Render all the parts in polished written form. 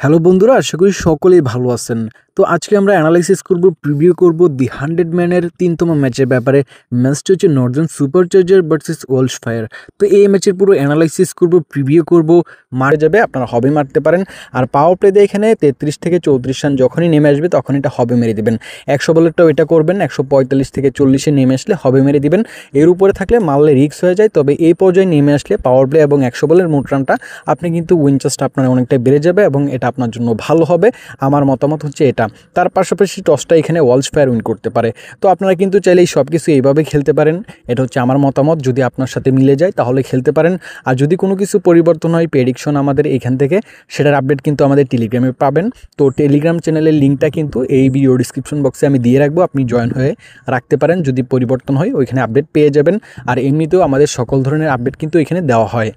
Hello বন্ধুরা, আশা করি সকলেই ভালো আছেন। তো আজকে আমরা অ্যানালাইসিস করব, প্রিভিউ করব দি 100 ম্যানের ৩তম ম্যাচের ব্যাপারে। ম্যাচটা হচ্ছে Northern supercharger versus Walsh fire. তো এই ম্যাচের পুরো অ্যানালাইসিস করব, প্রিভিউ করব। মারা যাবে, আপনারা হবে মারতে পারেন। আর পাওয়ার প্লে দিয়ে এখানে 33 থেকে 34 রান যখনই নেমে আসবে তখন এটা হবে মেরে দিবেন। 100 বলেরটাও এটা করবেন, 145 থেকে 40-এ নেমে আসলে হবে মেরে দিবেন। এর উপরে থাকলে মারলে রিস্ক হয়ে যায়, তবে এই পর্যায়ে নেমে আসলে পাওয়ার প্লে এবং 100 বলের মোট রানটা আপনি কিন্তু উইন চান্সটা আপনার অনেকটাই বেড়ে যাবে এবং এটা আপনার জন্য ভালো হবে। আমার মতামত হচ্ছে এটা। তার পাশাপাশি টসটা এখানে ওয়ালশ ফায়ার উইন করতে পারে। তো আপনারা কিন্তু চাইলে এই সব কিছু এইভাবে খেলতে পারেন। এটা হচ্ছে আমার মতামত, যদি আপনার সাথে মিলে যায় তাহলে খেলতে পারেন। আর যদি কোনো কিছু পরিবর্তন হয়, প্রেডিকশন আমাদের এখান থেকে, সেটার আপডেট কিন্তু আমাদের টেলিগ্রামে পাবেন। তো টেলিগ্রাম চ্যানেলের লিঙ্কটা কিন্তু এই ভিডিও ডিসক্রিপশন বক্সে আমি দিয়ে রাখবো, আপনি জয়েন হয়ে রাখতে পারেন। যদি পরিবর্তন হয় ওইখানে আপডেট পেয়ে যাবেন। আর এমনিতেও আমাদের সকল ধরনের আপডেট কিন্তু এখানে দেওয়া হয়।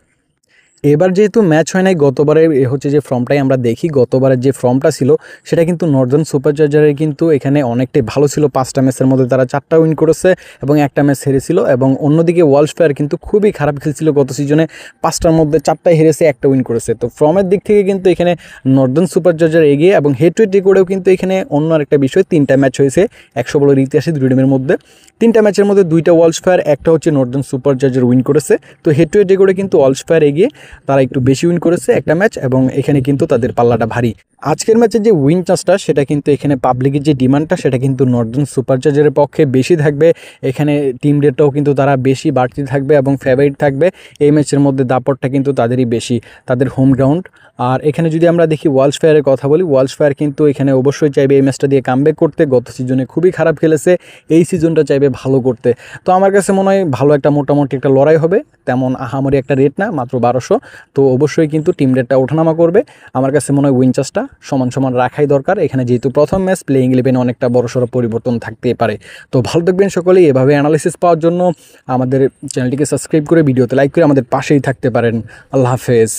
এবার যেহেতু ম্যাচ হয় নাই, গতবারের হচ্ছে যে ফর্মটাই আমরা দেখি। গতবারের যে ফর্মটা ছিল সেটা কিন্তু নর্দার্ন সুপারচার্জারের কিন্তু এখানে অনেকটাই ভালো ছিল। 5টা ম্যাচের মধ্যে তারা 4টা উইন করেছে এবং একটা ম্যাচ হেরেছিল। এবং অন্যদিকে ওয়ালশ ফায়ার কিন্তু খুবই খারাপ খেলছিল গত সিজনে, 5টার মধ্যে 4টাই হেরেছে, একটা উইন করেছে। তো ফর্মের দিক থেকে কিন্তু এখানে নর্দার্ন সুপারচার্জার এগিয়ে। এবং হেড টু হেড রেকর্ডেও কিন্তু এখানে অন্য আরেকটা বিষয়, 3টা ম্যাচ হয়েছে 100 বলের ইতিহাসে দুইটার মধ্যে। 3টা ম্যাচের মধ্যে 2টা ওয়ালশ ফায়ার, একটা হচ্ছে নর্দার্ন সুপারচার্জার উইন করেছে। তো হেড টু হেড রেকর্ডে কিন্তু ওয়ালশ ফায়ার এগিয়ে, তারা একটু বেশি উইন করেছে একটা ম্যাচ এবং এখানে কিন্তু তাদের পাল্লাটা ভারী। আজকের ম্যাচের যে উইন চান্সটা সেটা কিন্তু এখানে পাবলিকের যে ডিমান্ডটা সেটা কিন্তু নর্দার্ন সুপারচার্জারের পক্ষে বেশি থাকবে। এখানে টিম রেটটাও কিন্তু তারা বেশি বাড়তি থাকবে এবং ফেভারিট থাকবে। এই ম্যাচের মধ্যে দাপটটা কিন্তু তাদেরই বেশি, তাদের হোম গ্রাউন্ড। আর এখানে যদি আমরা দেখি ওয়ালশ ফায়ারের কথা বলি, ওয়ালশ ফায়ার কিন্তু এখানে অবশ্যই চাইবে এই ম্যাচটা দিয়ে কামব্যাক করতে। গত সিজনে খুবই খারাপ খেলেছে, এই সিজনটা চাইবে ভালো করতে। তো আমার কাছে মনে হয় ভালো একটা মোটামুটি একটা লড়াই হবে। তেমন আহামরি একটা রেট না, মাত্র 1200। তো অবশ্যই কিন্তু টিম রেটটা ওঠানামা করবে। আমার কাছে মনে হয় উইন চান্সটা সমান সমান রাখাই দরকার। এখানে যেহেতু প্রথম ম্যাচ, প্লেইং 11 অনেকটা বড়সড় পরিবর্তন থাকতে পারে। তো ভালো থাকবেন সকলেই। এভাবে অ্যানালাইসিস পাওয়ার জন্য আমাদের চ্যানেলটিকে সাবস্ক্রাইব করে ভিডিওতে লাইক করে আমাদের পাশেই থাকতে পারেন। আল্লাহ হাফেজ।